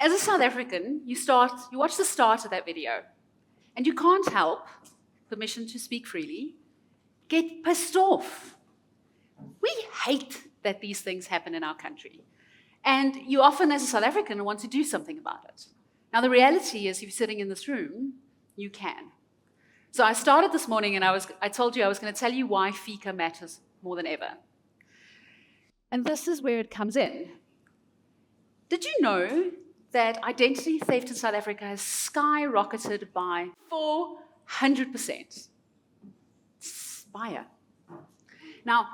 as a South African, you watch the start of that video, and you can't help, permission to speak freely, get pissed off. We hate that these things happen in our country. And you often, as a South African, want to do something about it. Now, the reality is, if you're sitting in this room, you can. So I started this morning, and I told you I was going to tell you why FICA matters more than ever. And this is where it comes in. Did you know that identity theft in South Africa has skyrocketed by 400%? Spire. Now,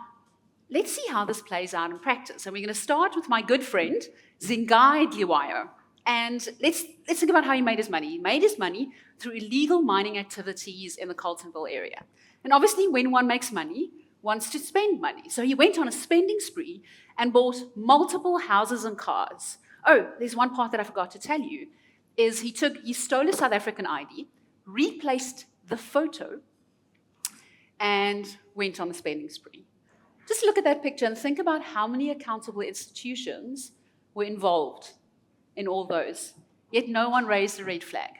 let's see how this plays out in practice. And we're going to start with my good friend, Zingai Dliwayo. And let's think about how he made his money. He made his money through illegal mining activities in the Carletonville area. And obviously, when one makes money, wants to spend money. So he went on a spending spree and bought multiple houses and cars. Oh, there's one part that I forgot to tell you, is he stole a South African ID, replaced the photo, and went on the spending spree. Just look at that picture and think about how many accountable institutions were involved in all those, yet no one raised a red flag.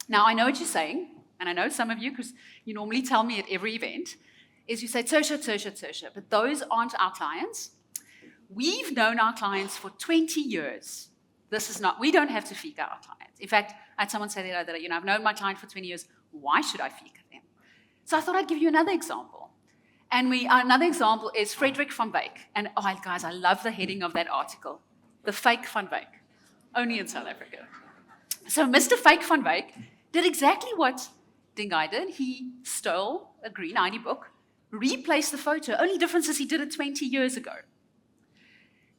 Now, I know what you're saying, and I know some of you, because you normally tell me at every event, is you say, Tertia, but those aren't our clients. We've known our clients for 20 years. We don't have to FICA our clients. In fact, I had someone say the other day, I've known my client for 20 years, why should I FICA them? So I thought I'd give you another example. And another example is Frederick van Wyk. And guys, I love the heading of that article. The fake Van Wyk, only in South Africa. So Mr. Fake Van Wyk did exactly what Dingai did. He stole a green ID book, replaced the photo. Only difference is he did it 20 years ago.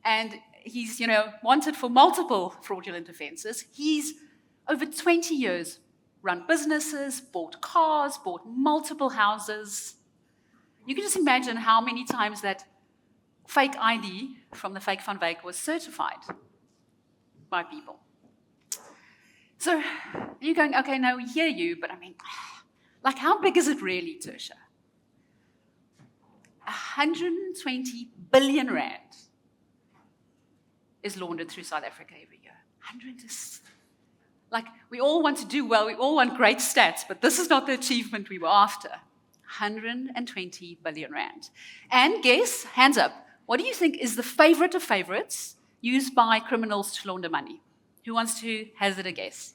And he's, wanted for multiple fraudulent offenses. He's, over 20 years, run businesses, bought cars, bought multiple houses. You can just imagine how many times that fake ID from the fake Van Wyk was certified by people. So you're going, okay, now we hear you, but how big is it really, Tertia? 120 billion rand is laundered through South Africa every year. We all want to do well, we all want great stats, but this is not the achievement we were after. 120 billion rand. And guess, hands up, what do you think is the favorite of favorites used by criminals to launder money? Who wants to hazard a guess?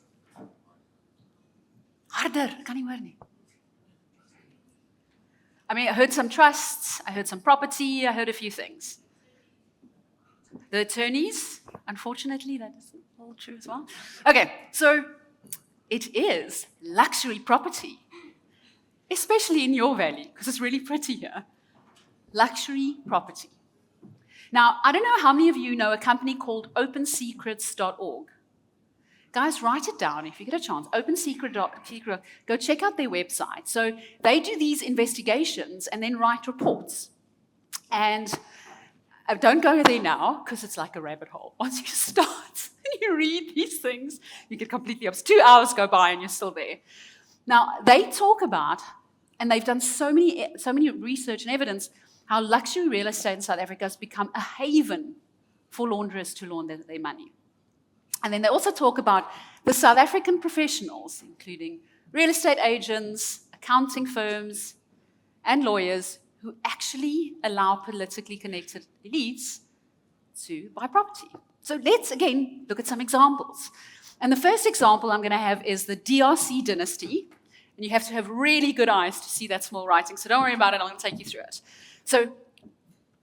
Harder, kan nie hoor nie. I heard some trusts, I heard some property, I heard a few things. The attorneys, unfortunately, that is all true as well. Okay, so it is luxury property, especially in your valley, because it's really pretty here. Luxury property. Now, I don't know how many of you know a company called OpenSecrets.org. Guys, write it down if you get a chance. OpenSecret.org. Go check out their website. So they do these investigations and then write reports. And don't go there now, because it's like a rabbit hole. Once you start and you read these things, you get completely obsessed. 2 hours go by and you're still there. Now, they talk about, and they've done so many research and evidence, how luxury real estate in South Africa has become a haven for launderers to launder their money. And then they also talk about the South African professionals, including real estate agents, accounting firms, and lawyers, who actually allow politically connected elites to buy property. So let's, again, look at some examples. And the first example I'm going to have is the DRC dynasty. And you have to have really good eyes to see that small writing. So don't worry about it, I'm going to take you through it. So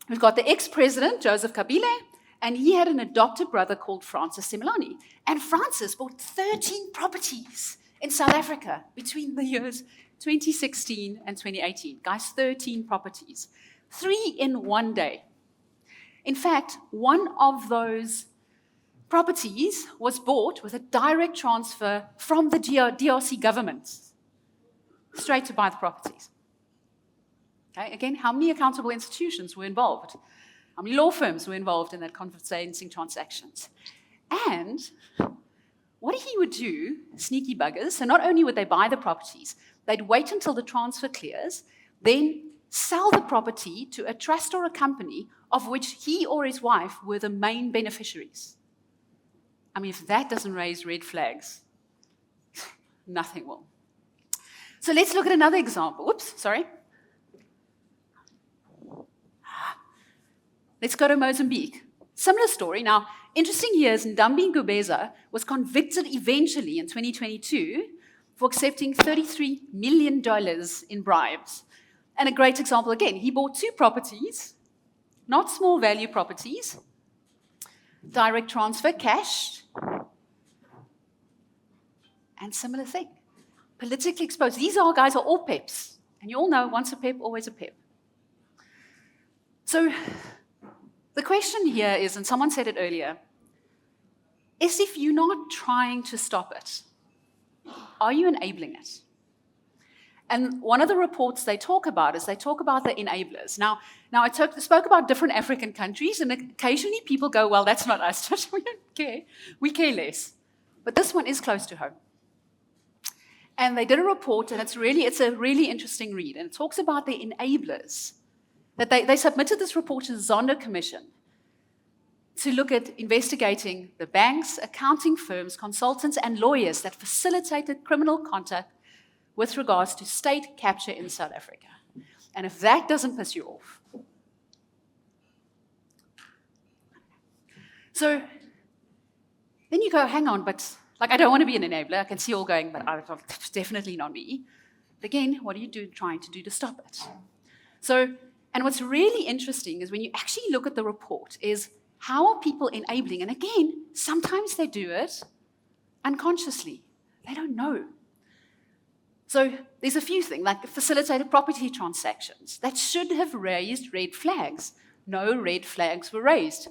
we've got the ex-president, Joseph Kabila, and he had an adopted brother called Francis Simelane. And Francis bought 13 properties in South Africa between the years 2016 and 2018. Guys, 13 properties. 3 in one day. In fact, one of those properties was bought with a direct transfer from the DRC government straight to buy the properties. Okay, again, how many accountable institutions were involved? How many law firms were involved in that conveyancing transactions? And what he would do, sneaky buggers, so not only would they buy the properties, they'd wait until the transfer clears, then sell the property to a trust or a company of which he or his wife were the main beneficiaries. I mean, if that doesn't raise red flags, nothing will. So let's look at another example. Whoops, sorry. Let's go to Mozambique. Similar story. Now, interesting here is Ndambi Ngubeza was convicted eventually in 2022 for accepting $33 million in bribes. And a great example again, he bought 2 properties, not small value properties, direct transfer, cash, and similar thing. Politically exposed. These guys are all peps. And you all know, once a pep, always a pep. So the question here is, and someone said it earlier, is if you're not trying to stop it, are you enabling it? And one of the reports they talk about the enablers. Now I spoke about different African countries, and occasionally people go, well, that's not us. We don't care. We care less. But this one is close to home. And they did a report, and it's a really interesting read. And it talks about the enablers. That they submitted this report to the Zondo Commission to look at investigating the banks, accounting firms, consultants, and lawyers that facilitated criminal conduct with regards to state capture in South Africa. And if that doesn't piss you off. So then you go, hang on, but I don't want to be an enabler. I can see you all going, but it's definitely not me. But again, what are you trying to do to stop it? So, and what's really interesting is when you actually look at the report is how are people enabling? And again, sometimes they do it unconsciously. They don't know. So there's a few things, like facilitated property transactions. That should have raised red flags. No red flags were raised.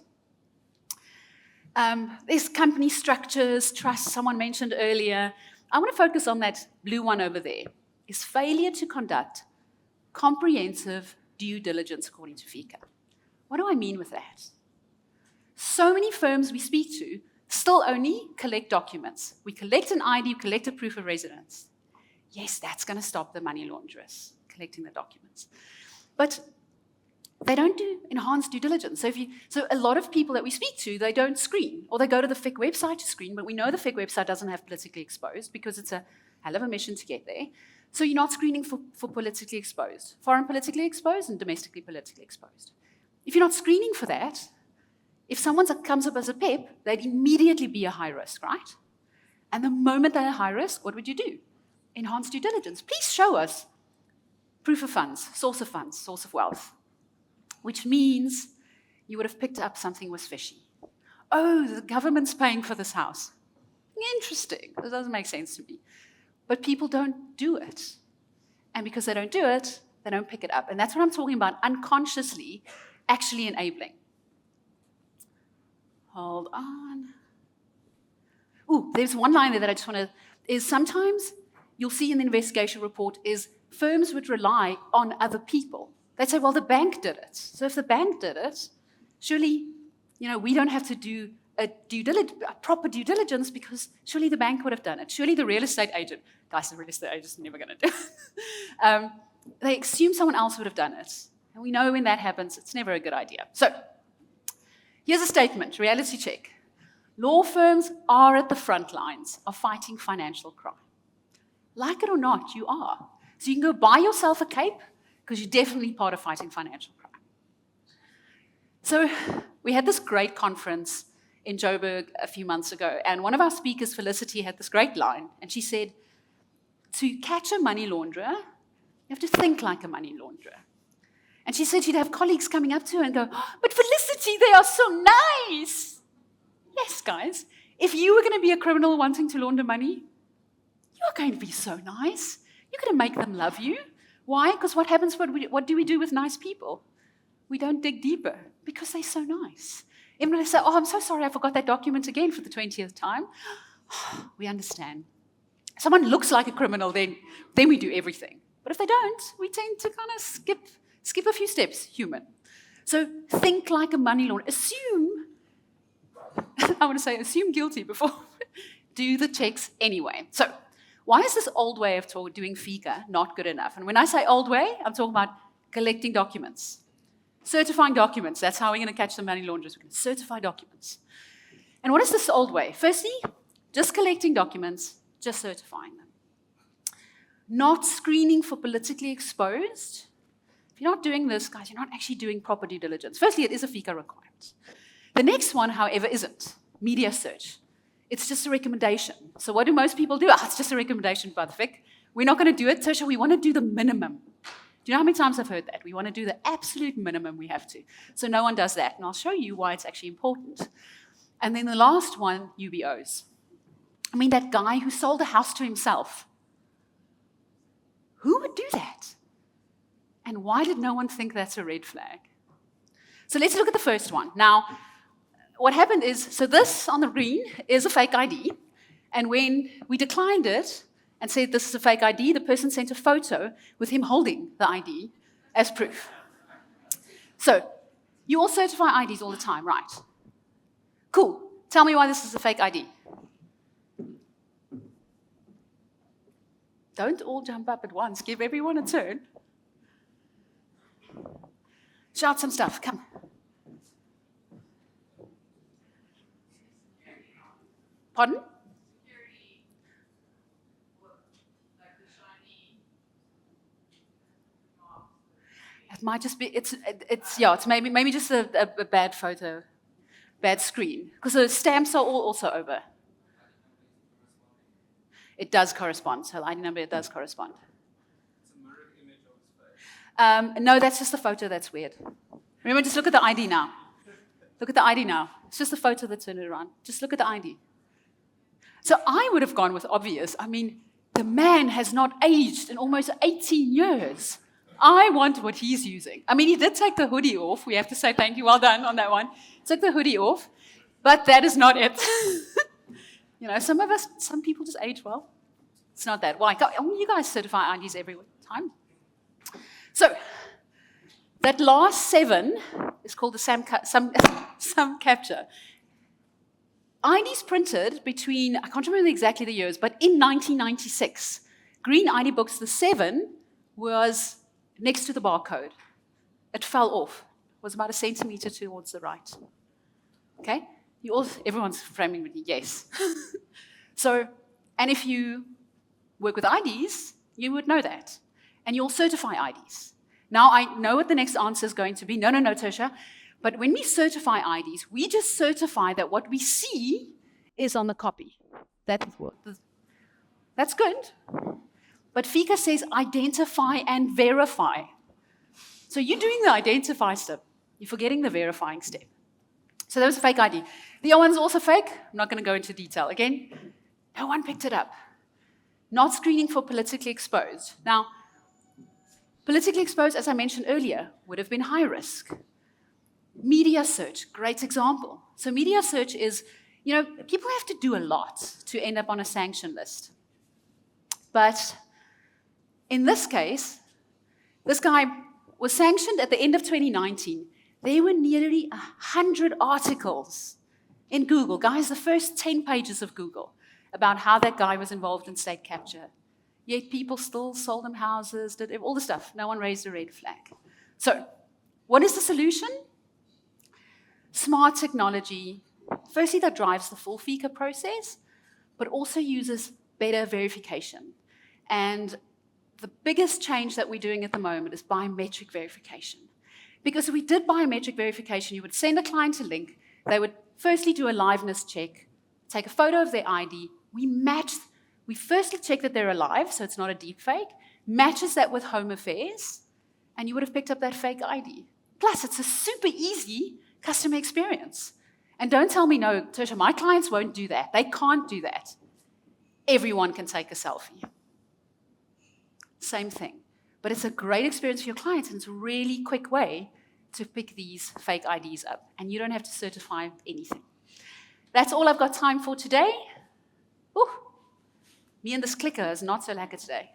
There's company structures, trusts, someone mentioned earlier. I want to focus on that blue one over there. Is failure to conduct comprehensive due diligence according to FICA. What do I mean with that? So many firms we speak to still only collect documents. We collect an ID, we collect a proof of residence. Yes, that's going to stop the money launderers collecting the documents. But they don't do enhanced due diligence. So a lot of people that we speak to, they don't screen, or they go to the FIC website to screen, but we know the FIC website doesn't have politically exposed because it's a hell of a mission to get there. So you're not screening for politically exposed, foreign politically exposed and domestically politically exposed. If you're not screening for that, if someone comes up as a PEP, they'd immediately be a high risk, right? And the moment they're high risk, what would you do? Enhanced due diligence. Please show us proof of funds, source of wealth, which means you would have picked up something was fishy. Oh, the government's paying for this house. Interesting. That doesn't make sense to me. But people don't do it. And because they don't do it, they don't pick it up. And that's what I'm talking about, unconsciously actually enabling. Hold on. Ooh, there's one line there that I just want to, is sometimes you'll see in the investigation report is firms would rely on other people. They'd say, well, the bank did it. So if the bank did it, surely, we don't have to do a proper due diligence because surely the bank would have done it. Surely the real estate agent, guys, the real estate agent's never going to do it. They assume someone else would have done it. And we know when that happens, it's never a good idea. So here's a statement, reality check. Law firms are at the front lines of fighting financial crime. Like it or not, you are. So you can go buy yourself a cape because you're definitely part of fighting financial crime. So we had this great conference in Joburg a few months ago, and one of our speakers, Felicity, had this great line, and she said, to catch a money launderer, you have to think like a money launderer. And she said she'd have colleagues coming up to her and go, oh, but Felicity, they are so nice. Yes, guys, if you were going to be a criminal wanting to launder money, you're going to be so nice. You're going to make them love you. Why? Because what happens, what do we do with nice people? We don't dig deeper because they're so nice. Even when they say, oh, I'm so sorry, I forgot that document again for the 20th time. We understand. If someone looks like a criminal, then we do everything. But if they don't, we tend to kind of skip a few steps, human. So think like a money launderer. Assume guilty before do the checks anyway. So why is this old way of doing FICA not good enough? And when I say old way, I'm talking about collecting documents. Certifying documents, that's how we're going to catch the money launderers. We're going to certify documents. And what is this old way? Firstly, just collecting documents, just certifying them. Not screening for politically exposed. If you're not doing this, guys, you're not actually doing proper due diligence. Firstly, it is a FICA requirement. The next one, however, isn't. Media search. It's just a recommendation. So what do most people do? It's just a recommendation by the FIC. We're not going to do it, Tertia. We want to do the minimum. Do you know how many times I've heard that? We want to do the absolute minimum we have to. So no one does that. And I'll show you why it's actually important. And then the last one, UBOs. I mean, that guy who sold a house to himself. Who would do that? And why did no one think that's a red flag? So let's look at the first one. Now, what happened is, so this on the green is a fake ID. And when we declined it and said this is a fake ID, the person sent a photo with him holding the ID as proof. So you all certify IDs all the time, right? Cool. Tell me why this is a fake ID. Don't all jump up at once. Give everyone a turn. Shout some stuff. Come. Pardon? It might just be, it's maybe just a bad photo, bad screen. Because the stamps are all also over. It does correspond. So ID number, it does correspond. It's a mirrored image of his face. No, that's just a photo that's weird. Remember, just look at the ID now. Look at the ID now. It's just a photo that's turned around. Just look at the ID. So I would have gone with obvious. I mean, the man has not aged in almost 18 years. I want what he's using. I mean, he did take the hoodie off. We have to say thank you, well done on that one. Took the hoodie off, but that is not it. You know, some people just age well. It's not that. Why? You guys certify IDs every time. So, that last 7 is called the sum capture. IDs printed between, I can't remember exactly the years, but in 1996, green ID books, the 7 was next to the barcode. It fell off. It was about 1 centimeter towards the right. Okay? Everyone's framing with yes. So, and if you work with IDs, you would know that. And you'll certify IDs. Now, I know what the next answer is going to be. No, Tertia. But when we certify IDs, we just certify that what we see is on the copy. That's good. But FICA says identify and verify. So you're doing the identify step. You're forgetting the verifying step. So that was a fake ID. The other one's also fake. I'm not going to go into detail. Again, no one picked it up. Not screening for politically exposed. Now, politically exposed, as I mentioned earlier, would have been high risk. Media search, great example. So media search is, people have to do a lot to end up on a sanction list. But in this case, this guy was sanctioned at the end of 2019. There were nearly 100 articles in Google, guys, the first 10 pages of Google, about how that guy was involved in state capture. Yet people still sold him houses, did all the stuff. No one raised a red flag. So, what is the solution? Smart technology, firstly, that drives the full FICA process, but also uses better verification. And the biggest change that we're doing at the moment is biometric verification. Because if we did biometric verification, you would send a client a link, they would firstly do a liveness check, take a photo of their ID, we firstly check that they're alive, so it's not a deep fake, matches that with Home Affairs, and you would have picked up that fake ID. Plus, it's a super easy customer experience. And don't tell me, no, Tertia, my clients won't do that. They can't do that. Everyone can take a selfie. Same thing. But it's a great experience for your clients, and it's a really quick way to pick these fake IDs up. And you don't have to certify anything. That's all I've got time for today. Ooh, me and this clicker is not so lacquer today.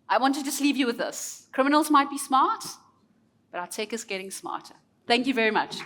I want to just leave you with this. Criminals might be smart, but our tech is getting smarter. Thank you very much.